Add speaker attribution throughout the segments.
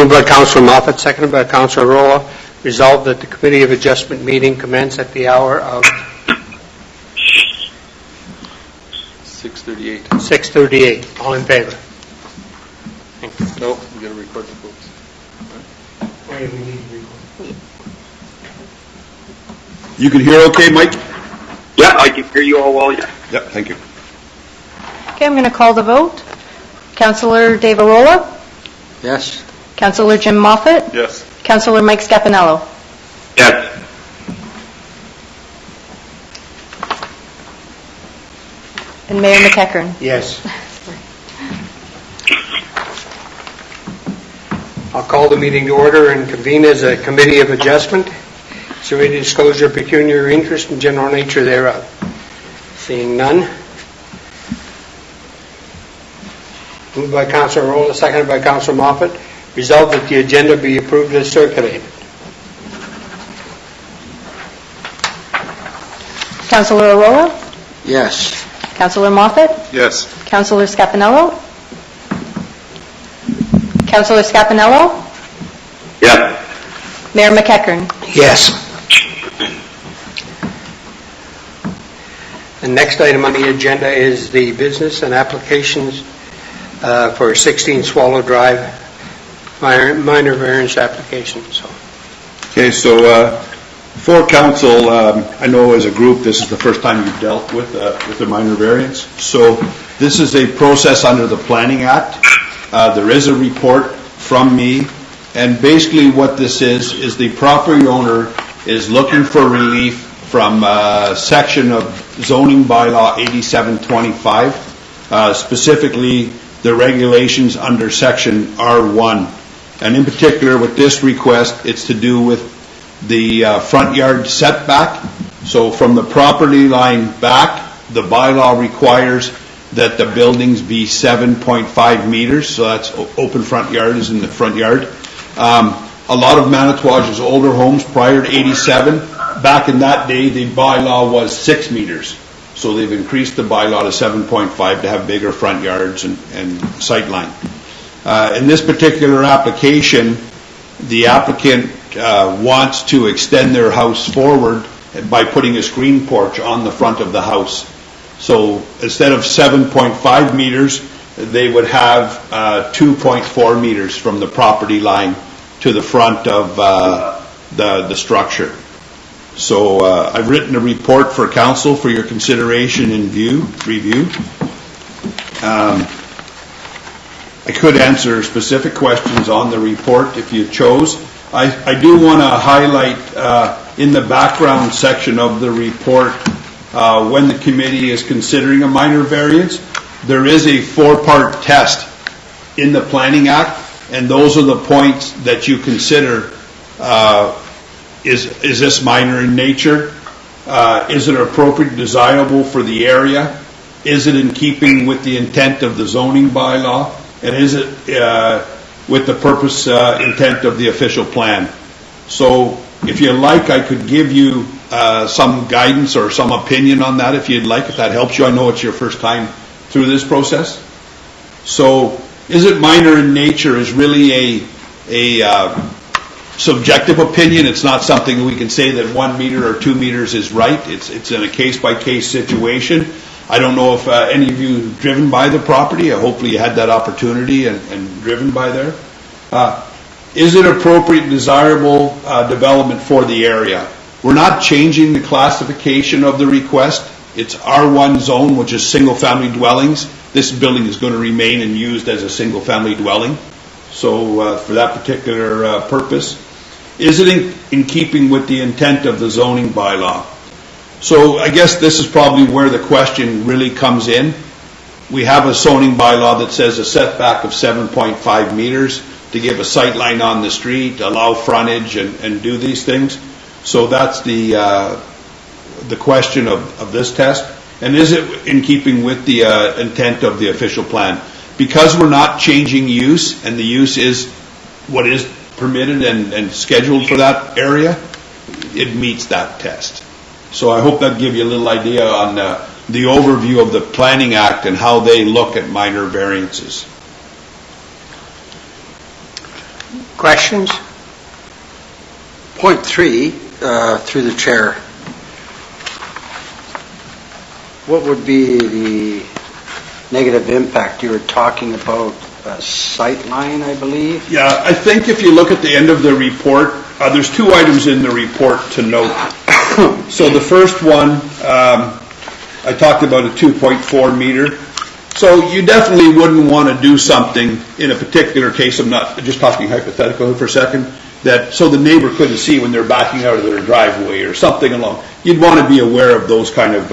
Speaker 1: Moved by Councillor Moffat, seconded by Councillor Rolla. Resolved that the Committee of Adjustment meeting commence at the hour of
Speaker 2: 6:38.
Speaker 1: 6:38. All in favor?
Speaker 2: No, we got to record the votes.
Speaker 3: You can hear okay, Mike?
Speaker 4: Yeah, I can hear you all well, yeah.
Speaker 3: Yep, thank you.
Speaker 5: Okay, I'm going to call the vote. Councillor Dave Arola,
Speaker 1: Yes.
Speaker 5: Councillor Jim Moffat,
Speaker 2: Yes.
Speaker 5: Councillor Mike Scapinello,
Speaker 4: Yes.
Speaker 5: and Mayor McEachern.
Speaker 1: Yes. I'll call the meeting to order and convene as a Committee of Adjustment. Is there any disclosure of pecuniary interest and general nature thereof? Seeing none. Moved by Councillor Rolla, seconded by Councillor Moffat. Resolved that the agenda be approved as circulated.
Speaker 5: Councillor Arola,
Speaker 1: Yes.
Speaker 5: Councillor Moffat,
Speaker 2: Yes.
Speaker 5: Councillor Scapinello, Councillor Scapinello,
Speaker 4: Yeah.
Speaker 5: Mayor McEachern.
Speaker 1: Yes. The next item on the agenda is the business and applications for 16 Swallow Drive minor variance application.
Speaker 3: Okay, so for council, I know as a group this is the first time you've dealt with the minor variance. So this is a process under the Planning Act. There is a report from me, and basically what this is the property owner is looking for relief from section of zoning bylaw 8725, specifically the regulations under section R1. And in particular with this request, it's to do with the front yard setback. So from the property line back, the bylaw requires that the buildings be 7.5 meters, so that's open front yard is in the front yard. A lot of Manitouwadge's older homes prior to 87, back in that day the bylaw was 6 meters. So they've increased the bylaw to 7.5 to have bigger front yards and sight line. In this particular application, the applicant wants to extend their house forward by putting a screen porch on the front of the house. So instead of 7.5 meters, they would have 2.4 meters from the property line to the front of the structure. So I've written a report for council for your consideration and review. I could answer specific questions on the report if you chose. I do want to highlight in the background section of the report when the committee is considering a minor variance, there is a 4-part test in the Planning Act, and those are the points that you consider. Is this minor in nature? Is it appropriate, desirable for the area? Is it in keeping with the intent of the zoning bylaw? And is it with the purpose, intent of the official plan? So if you like, I could give you some guidance or some opinion on that if you'd like, if that helps you. I know it's your first time through this process. So is it minor in nature is really a subjective opinion. It's not something we can say that 1 meter or 2 meters is right. It's in a case-by-case situation. I don't know if any of you have driven by the property. Hopefully you had that opportunity and driven by there. Is it appropriate, desirable development for the area? We're not changing the classification of the request. It's R1 zone, which is single-family dwellings. This building is going to remain and used as a single-family dwelling. So for that particular purpose. Is it in keeping with the intent of the zoning bylaw? So I guess this is probably where the question really comes in. We have a zoning bylaw that says a setback of 7.5 meters to give a sight line on the street, allow frontage, and do these things. So that's the question of this test. And is it in keeping with the intent of the official plan? Because we're not changing use, and the use is what is permitted and scheduled for that area, it meets that test. So I hope that gives you a little idea on the overview of the Planning Act and how they look at minor variances.
Speaker 1: Questions?
Speaker 6: Point 3, through the chair. What would be the negative impact? You were talking about a sight line, I believe?
Speaker 3: Yeah, I think if you look at the end of the report, there's 2 items in the report to note. So the first one, I talked about a 2.4 meter. So you definitely wouldn't want to do something in a particular case, I'm not just talking hypothetical for a second, that so the neighbor couldn't see when they're backing out of their driveway or something along. You'd want to be aware of those kind of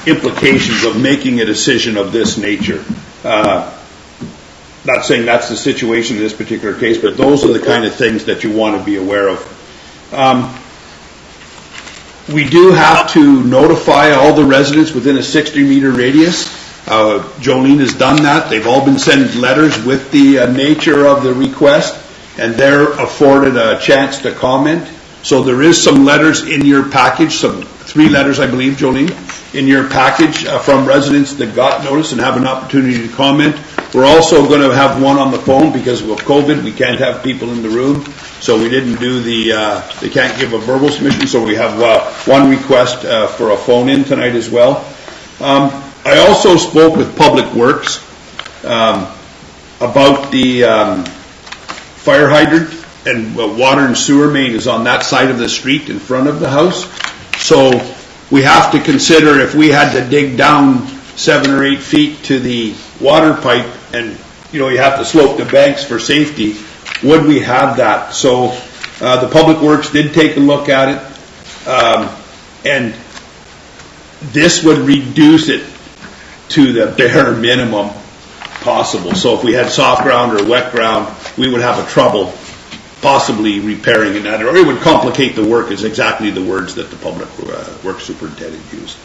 Speaker 3: implications of making a decision of this nature. Not saying that's the situation in this particular case, but those are the kind of things that you want to be aware of. We do have to notify all the residents within a 60-meter radius. Jolene has done that. They've all been sent letters with the nature of the request, and they're afforded a chance to comment. So there is some letters in your package, some 3 letters, I believe, Jolene, in your package from residents that got notice and have an opportunity to comment. We're also going to have one on the phone because of COVID. We can't have people in the room, so we didn't do they can't give a verbal submission, so we have one request for a phone-in tonight as well. I also spoke with Public Works about the fire hydrant, and water and sewer main is on that side of the street in front of the house. So we have to consider if we had to dig down 7 or 8 feet to the water pipe, and you have to slope the banks for safety, would we have that? So the Public Works did take a look at it, and this would reduce it to the bare minimum possible. So if we had soft ground or wet ground, we would have a trouble possibly repairing it, or it would complicate the work, is exactly the words that the Public Works Superintendent used.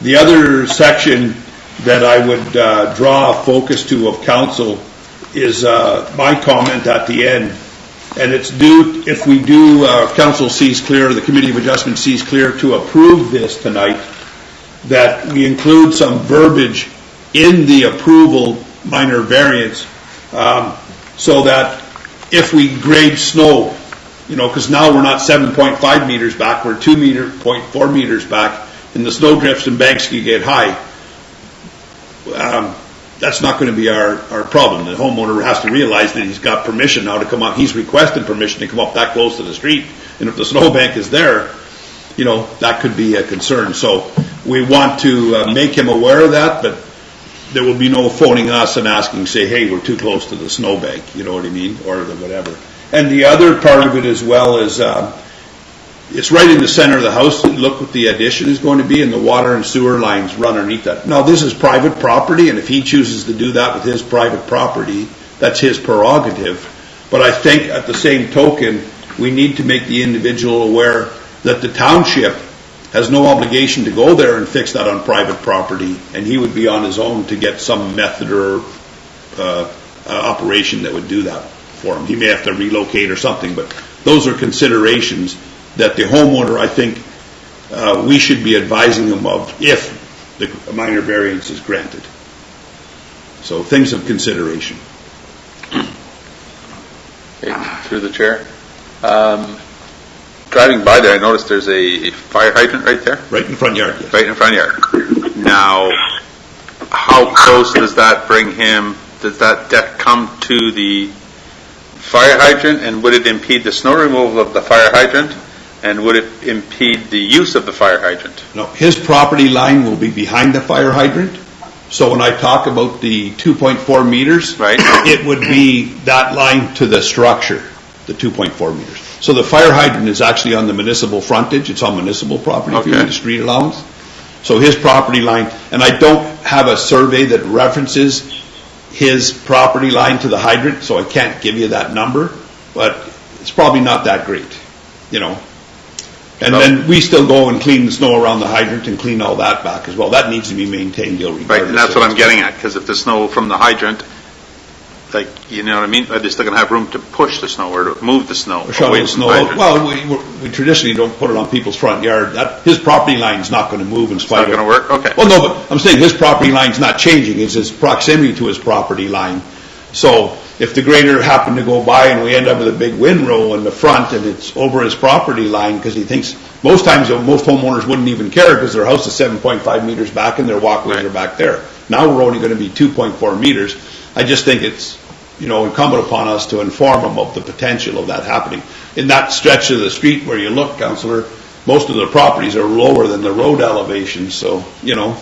Speaker 3: The other section that I would draw focus to of council is my comment at the end, and it's due, if we do, council sees clear, the Committee of Adjustment sees clear to approve this tonight, that we include some verbiage in the approval minor variance, so that if we grade snow, because now we're not 7.5 meters back, we're 2.4 meters back, and the snow drifts and banks can get high. That's not going to be our problem. The homeowner has to realize that he's got permission now to come up. He's requested permission to come up that close to the street, and if the snowbank is there, that could be a concern. So we want to make him aware of that, but there will be no phoning us and asking, say, hey, we're too close to the snowbank, you know what I mean, or whatever. And the other part of it as well is it's right in the center of the house. Look what the addition is going to be, and the water and sewer lines run underneath that. Now, this is private property, and if he chooses to do that with his private property, that's his prerogative. But I think at the same token, we need to make the individual aware that the township has no obligation to go there and fix that on private property, and he would be on his own to get some method or operation that would do that for him. He may have to relocate or something, but those are considerations that the homeowner, I think, we should be advising him of if the minor variance is granted. So things of consideration.
Speaker 2: Okay, through the chair. Driving by there, I noticed there's a fire hydrant right there.
Speaker 3: Right in the front yard, yes.
Speaker 2: Right in the front yard. Now, how close does that bring him? Does that deck come to the fire hydrant, and would it impede the snow removal of the fire hydrant? And would it impede the use of the fire hydrant?
Speaker 3: No, his property line will be behind the fire hydrant. So when I talk about the 2.4 meters,
Speaker 2: right,
Speaker 3: it would be that line to the structure, the 2.4 meters. So the fire hydrant is actually on the municipal frontage. It's on municipal property, if you need a street allowance. So his property line, and I don't have a survey that references his property line to the hydrant, so I can't give you that number, but it's probably not that great, And then we still go and clean the snow around the hydrant and clean all that back as well. That needs to be maintained, regardless.
Speaker 2: Right, and that's what I'm getting at, because if the snow from the hydrant, you know what I mean? Are they still going to have room to push the snow or to move the snow away from the hydrant?
Speaker 3: Well, we traditionally don't put it on people's front yard. His property line's not going to move in spite of...
Speaker 2: It's not going to work? Okay.
Speaker 3: Well, no, but I'm saying his property line's not changing. It's his proximity to his property line. So if the grader happened to go by and we end up with a big windrow in the front and it's over his property line, because he thinks, most times, most homeowners wouldn't even care because their house is 7.5 meters back and their walkways are back there. Now we're only going to be 2.4 meters. I just think it's, incumbent upon us to inform them of the potential of that happening. In that stretch of the street where you look, Councillor, most of the properties are lower than the road elevation, so, I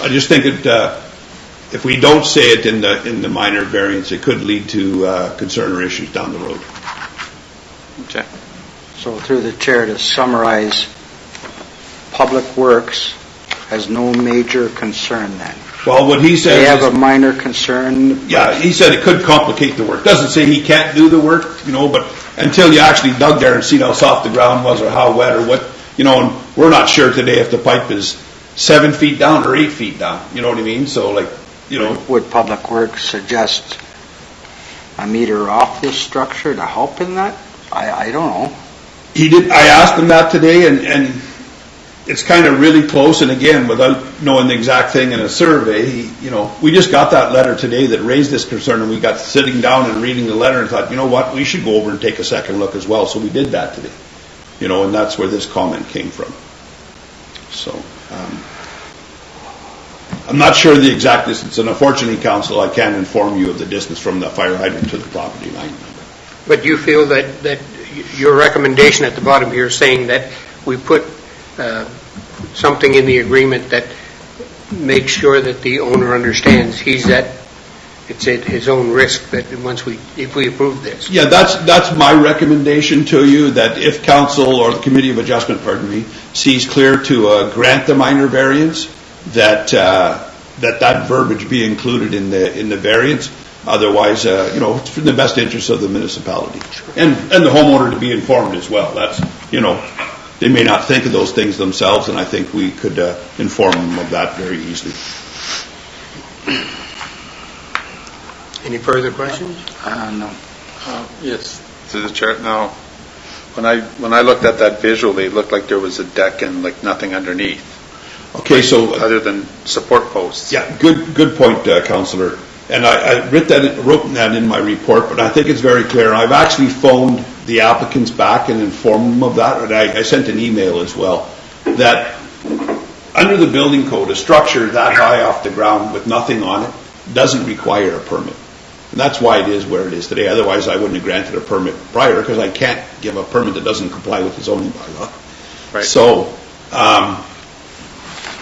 Speaker 3: just think if we don't say it in the minor variance, it could lead to concern or issues down the road.
Speaker 2: Okay.
Speaker 6: So through the chair, to summarize, Public Works has no major concern then?
Speaker 3: Well, what he said
Speaker 6: They have
Speaker 3: is,
Speaker 6: a minor concern?
Speaker 3: yeah, he said it could complicate the work. Doesn't say he can't do the work, but until you actually dug there and seen how soft the ground was or how wet or what, and we're not sure today if the pipe is 7 feet down or 8 feet down, you know what I mean? So
Speaker 6: Would Public Works suggest a meter off this structure to help in that? I don't know.
Speaker 3: he did, I asked him that today, and it's kind of really close, and again, without knowing the exact thing in a survey, we just got that letter today that raised this concern, and we got sitting down and reading the letter and thought, what, we should go over and take a second look as well, so we did that today, and that's where this comment came from. So, I'm not sure the exact distance, and unfortunately, Council, I can't inform you of the distance from the fire hydrant to the property line.
Speaker 1: But you feel that your recommendation at the bottom here saying that we put something in the agreement that makes sure that the owner understands it's at his own risk that if we approve this.
Speaker 3: Yeah, that's my recommendation to you, that if Council or the Committee of Adjustment, sees clear to grant the minor variance, that verbiage be included in the variance. Otherwise, it's in the best interest of the municipality and the homeowner to be informed as well. That's, they may not think of those things themselves, and I think we could inform them of that very easily.
Speaker 1: Any further questions?
Speaker 6: No.
Speaker 2: Yes, to the chair. Now, when I looked at that visually, it looked like there was a deck and like nothing underneath.
Speaker 3: Okay, so
Speaker 2: other than support posts.
Speaker 3: Yeah, good point, Councillor. And I wrote that in my report, but I think it's very clear. I've actually phoned the applicants back and informed them of that, and I sent an email as well, that under the building code, a structure that high off the ground with nothing on it doesn't require a permit. And that's why it is where it is today. Otherwise, I wouldn't have granted a permit prior, because I can't give a permit that doesn't comply with the zoning bylaw.
Speaker 2: Right.
Speaker 3: So,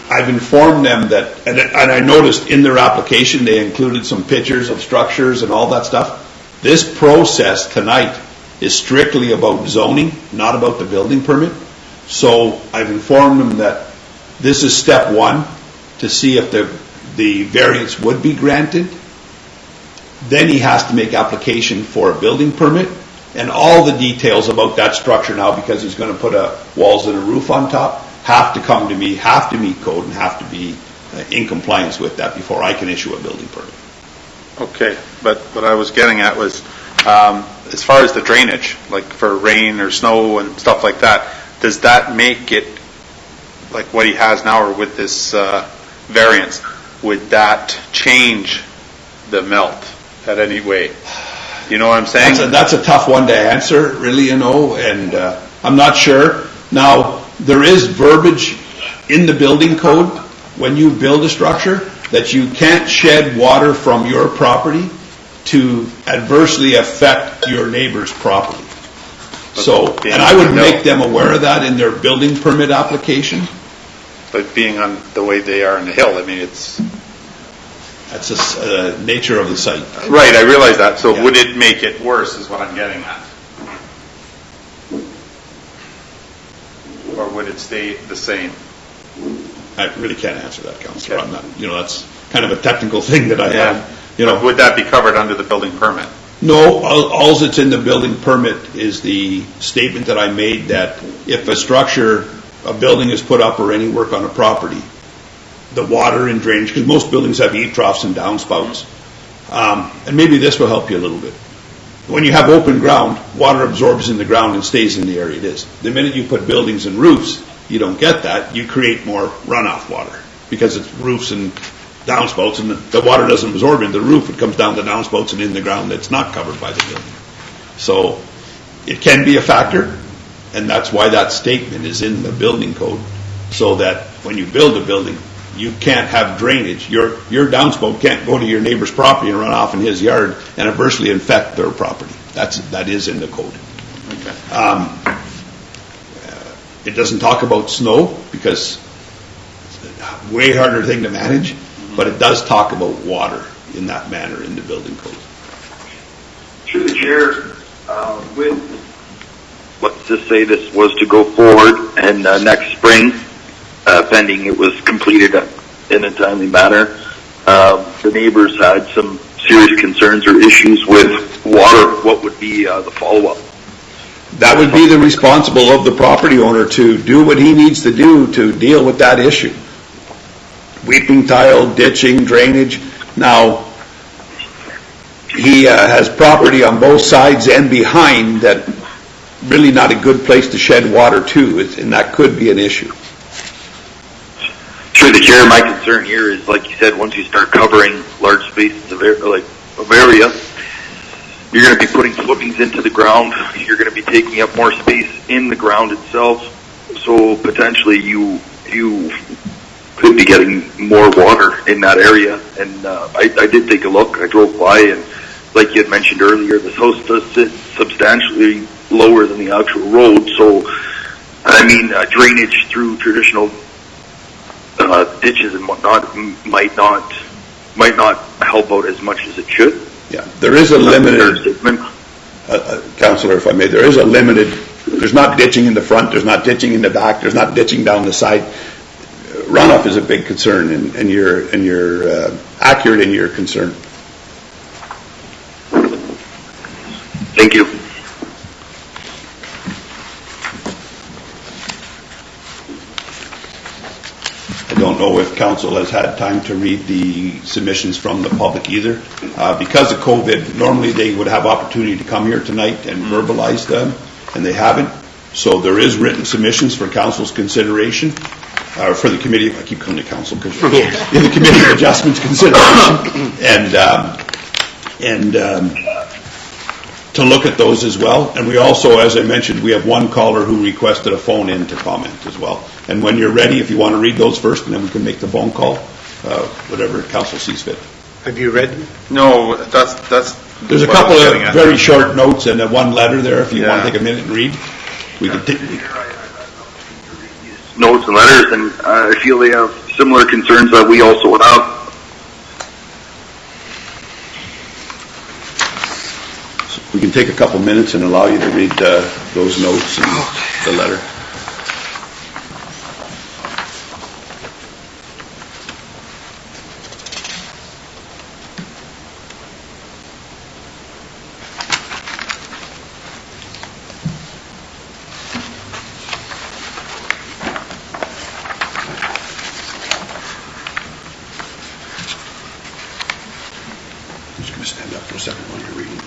Speaker 3: I've informed them that, and I noticed in their application they included some pictures of structures and all that stuff. This process tonight is strictly about zoning, not about the building permit. So I've informed them that this is step one to see if the variance would be granted. Then he has to make application for a building permit, and all the details about that structure now, because he's going to put walls and a roof on top, have to come to me, have to meet code, and have to be in compliance with that before I can issue a building permit.
Speaker 2: Okay, but what I was getting at was, as far as the drainage, like for rain or snow and stuff like that, does that make it like what he has now, or with this variance, would that change the melt at any way? You know what I'm saying?
Speaker 3: That's a tough one to answer, really, and I'm not sure. Now, there is verbiage in the building code when you build a structure that you can't shed water from your property to adversely affect your neighbor's property. So, and I would make them aware of that in their building permit application.
Speaker 2: But being on the way they are in the hill, I mean,
Speaker 3: That's the nature of the site.
Speaker 2: Right, I realize that. So
Speaker 3: Yeah.
Speaker 2: would it make it worse is what I'm getting at? Or would it stay the same?
Speaker 3: I really can't answer that, Councillor. I'm not, that's kind of a technical thing that I have.
Speaker 2: Would that be covered under the building permit?
Speaker 3: No, all that's in the building permit is the statement that I made that if a building is put up or any work on a property, the water and drainage, because most buildings have eave troughs and downspouts, and maybe this will help you a little bit. When you have open ground, water absorbs in the ground and stays in the area it is. The minute you put buildings and roofs, you don't get that. You create more runoff water because it's roofs and downspouts, and the water doesn't absorb into the roof, it comes down the downspouts and in the ground that's not covered by the building. So it can be a factor, and that's why that statement is in the building code, so that when you build a building, you can't have drainage. Your downspout can't go to your neighbor's property and run off in his yard and adversely infect their property. That is in the code.
Speaker 2: Okay.
Speaker 3: It doesn't talk about snow because it's a way harder thing to manage, but it does talk about water in that manner in the building code.
Speaker 4: Through the chair, let's just say this was to go forward, and next spring, pending it was completed in a timely manner, the neighbors had some serious concerns or issues with water. What would be the follow-up?
Speaker 3: That would be the responsible of the property owner to do what he needs to do to deal with that issue. Weeping tile, ditching, drainage. Now, he has property on both sides and behind that really not a good place to shed water to, and that could be an issue.
Speaker 4: Through the chair, my concern here is, like you said, once you start covering large spaces of area, you're going to be putting footings into the ground. You're going to be taking up more space in the ground itself. So potentially you could be getting more water in that area. And I did take a look. I drove by, and like you had mentioned earlier, this house does sit substantially lower than the actual road. So, I mean, drainage through traditional ditches and whatnot might not help out as much as it should.
Speaker 3: Yeah, there is a limited, Councillor, if I may, there is a limited, there's not ditching in the front, there's not ditching in the back, there's not ditching down the side. Runoff is a big concern, and you're accurate in your concern.
Speaker 4: Thank you.
Speaker 3: I don't know if council has had time to read the submissions from the public either. Because of COVID, normally they would have opportunity to come here tonight and verbalize them, and they haven't. So there is written submissions for council's consideration, for the committee. I keep calling it council because in the committee of adjustments consideration, and to look at those as well. And we also, as I mentioned, we have one caller who requested a phone in to comment as well. And when you're ready, if you want to read those first, and then we can make the phone call, whatever council sees fit.
Speaker 1: Have you read them?
Speaker 2: No, that's.
Speaker 3: There's a couple of very short notes and one letter there. If you want to take a minute and read, we can take.
Speaker 4: Notes and letters, and I feel they have similar concerns that we also would have.
Speaker 3: We can take a couple minutes and allow you to read those notes and the letter. I'm just going to stand up for a second while you're reading.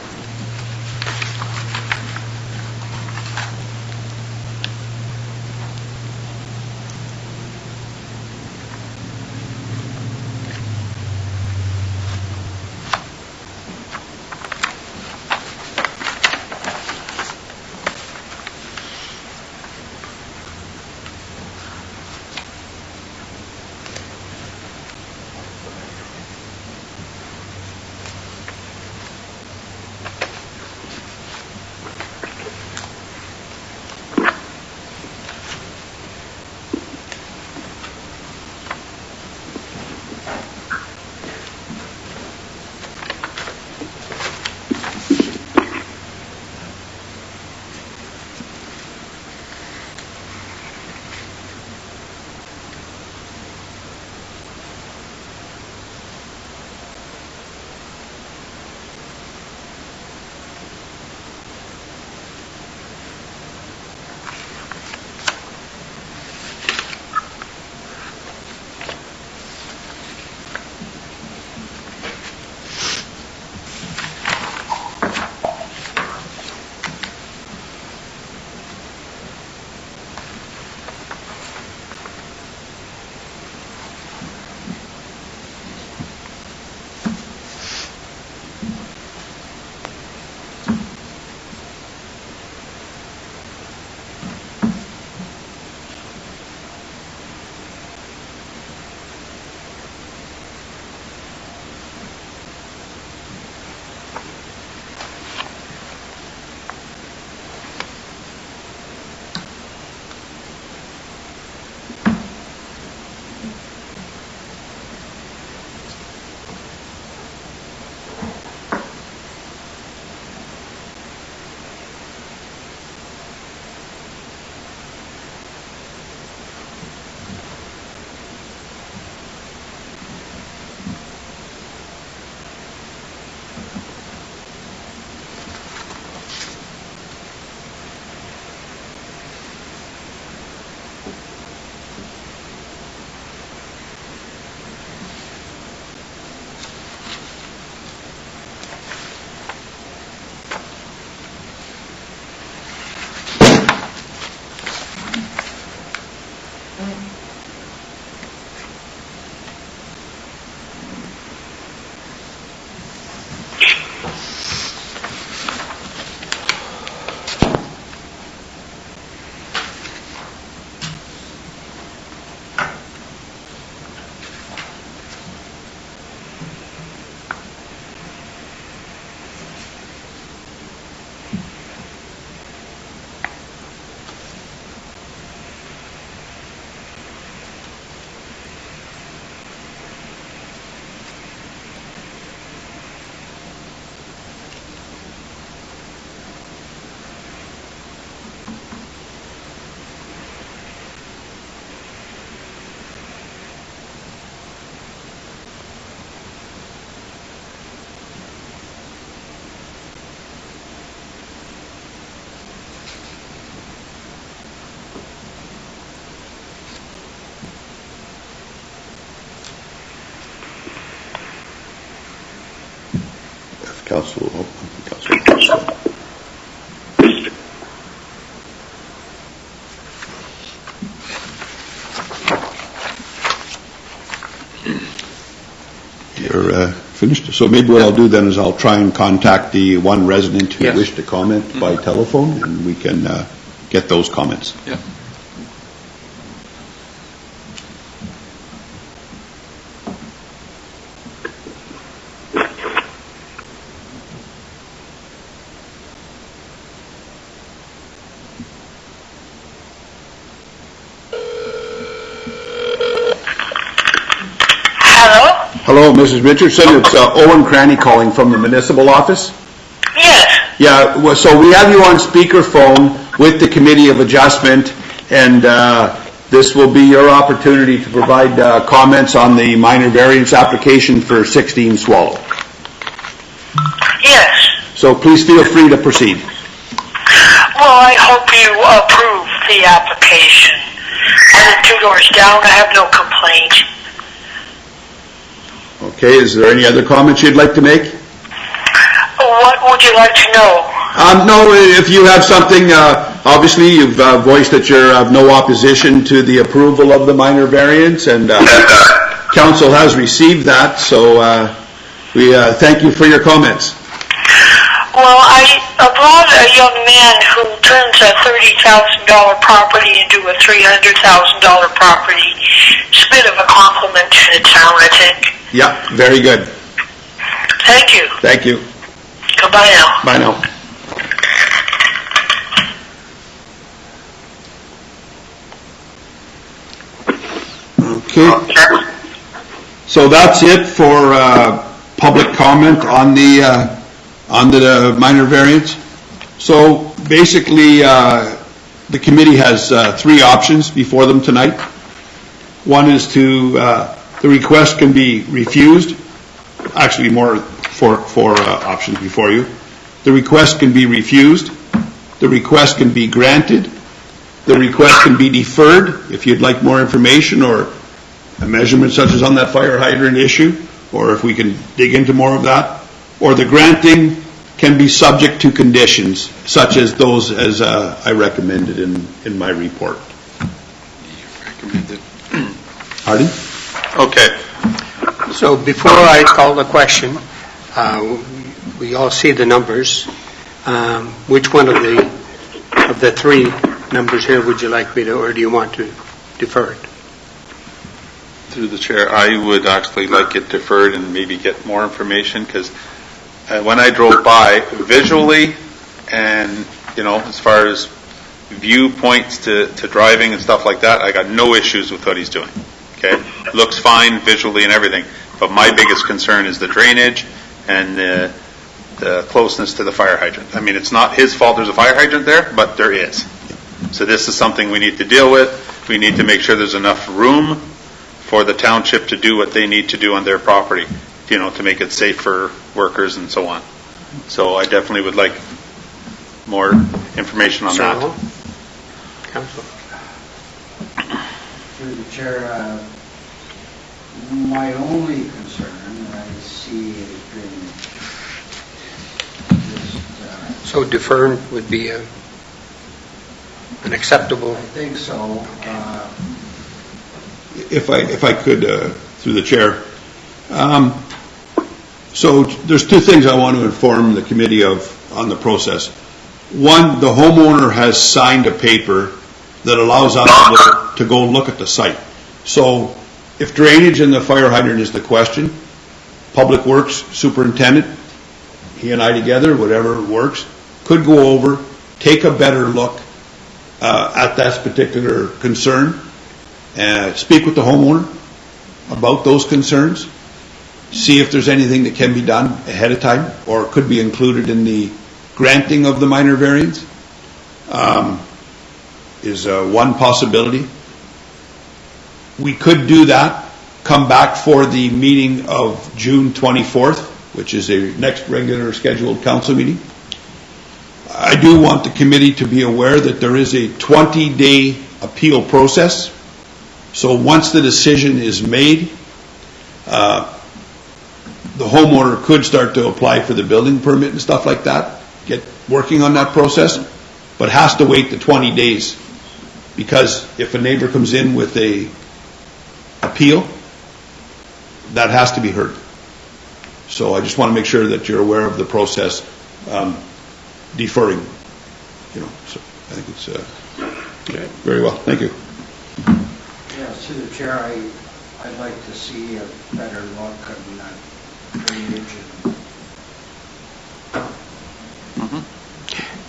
Speaker 3: Council, Council. You're finished. So maybe what I'll do then is I'll try and contact the one resident who
Speaker 1: Yes.
Speaker 3: wished to comment by telephone, and we can get those comments.
Speaker 2: Yeah.
Speaker 3: Hello, Mrs. Richardson. It's Owen Cranny calling from the municipal office.
Speaker 7: Yes.
Speaker 3: Yeah, so we have you on speakerphone with the Committee of Adjustment, and this will be your opportunity to provide comments on the minor variance application for 16 Swallow.
Speaker 7: Yes.
Speaker 3: So please feel free to proceed.
Speaker 7: Well, I hope you approve the application. I live 2 doors down. I have no complaint.
Speaker 3: Okay, is there any other comments you'd like to make?
Speaker 7: What would you like to know?
Speaker 3: No, if you have something, obviously you've voiced that you're of no opposition to the approval of the minor variance, and council has received that, so we thank you for your comments.
Speaker 7: Well, I brought a young man who turns a $30,000 property into a $300,000 property. It's a bit of a compliment to the town, I think.
Speaker 3: Yeah, very good.
Speaker 7: Thank you.
Speaker 3: Thank you.
Speaker 7: Goodbye now.
Speaker 3: Bye now. Okay. So that's it for public comment on the minor variance. So basically, the committee has 3 options before them tonight. One is to, the request can be refused. Actually, four options before you. The request can be refused. The request can be granted. The request can be deferred if you'd like more information or a measurement such as on that fire hydrant issue, or if we can dig into more of that. Or the granting can be subject to conditions such as those as I recommended in my report.
Speaker 2: Recommended.
Speaker 3: Pardon?
Speaker 2: Okay.
Speaker 1: So before I call the question, we all see the numbers. Which one of the 3 numbers here would you like me to, or do you want to defer it?
Speaker 2: Through the chair, I would actually like it deferred and maybe get more information, because when I drove by visually, and as far as viewpoints to driving and stuff like that, I got no issues with what he's doing. Okay, looks fine visually and everything, but my biggest concern is the drainage and the closeness to the fire hydrant. I mean, it's not his fault there's a fire hydrant there, but there is. So this is something we need to deal with. We need to make sure there's enough room for the township to do what they need to do on their property, to make it safe for workers and so on. So I definitely would like more information on that.
Speaker 1: Council.
Speaker 6: Through the chair, my only concern that I see has been just...
Speaker 1: So deferring would be an acceptable...
Speaker 6: I think so.
Speaker 3: If I could, through the chair. So there's 2 things I want to inform the committee of on the process. One, the homeowner has signed a paper that allows us to go look at the site. So if drainage in the fire hydrant is the question, Public Works Superintendent, he and I together, whatever works, could go over, take a better look at that particular concern, speak with the homeowner about those concerns, see if there's anything that can be done ahead of time or could be included in the granting of the minor variance, is one possibility. We could do that, come back for the meeting of June 24th, which is a next regular scheduled council meeting. I do want the committee to be aware that there is a 20-day appeal process. So once the decision is made, the homeowner could start to apply for the building permit and stuff like that, get working on that process, but has to wait the 20 days. Because if a neighbor comes in with a appeal, that has to be heard. So I just want to make sure that you're aware of the process, deferring, so I think it's very well. Thank you.
Speaker 6: Yeah, through the chair, I'd like to see a better look on that drainage.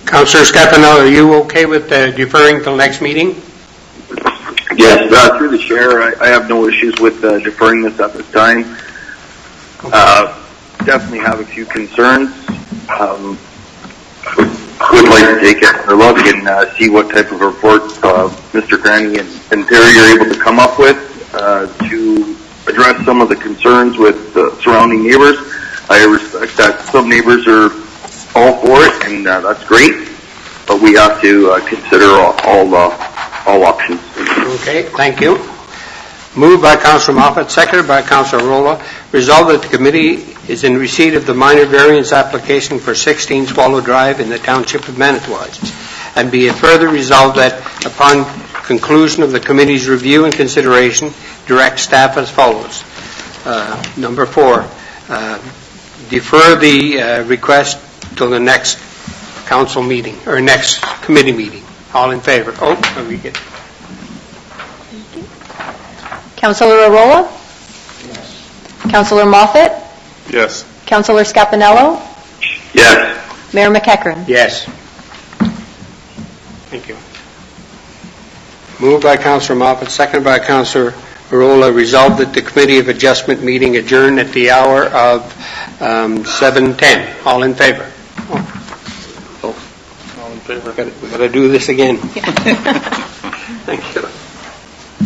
Speaker 1: Councillor Scapanello, are you okay with deferring till next meeting?
Speaker 4: Yes, through the chair, I have no issues with deferring this at this time. Definitely have a few concerns. Would like to take a look and see what type of report Mr. Granny and Terry are able to come up with to address some of the concerns with the surrounding neighbors. I respect that some neighbors are all for it, and that's great, but we have to consider all options.
Speaker 1: Okay, thank you. Moved by Councillor Moffat, seconded by Councillor Rolla. Resolved that the committee is in receipt of the minor variance application for 16 Swallow Drive in the Township of Manitowoc. And be it further resolved that upon conclusion of the committee's review and consideration, direct staff as follows. Number 4, defer the request till the next council meeting, or next committee meeting. All in favor? We get...
Speaker 5: Councillor Arola?
Speaker 6: Yes.
Speaker 5: Councillor Moffat?
Speaker 2: Yes.
Speaker 5: Councillor Scapanello?
Speaker 4: Yes.
Speaker 5: Mayor McEachern?
Speaker 1: Yes. Thank you. Moved by Councillor Moffat, seconded by Councillor Arola. Resolved that the Committee of Adjustment meeting adjourn at the hour of 7:10. All in favor? All in favor. We got to do this again. Thank you.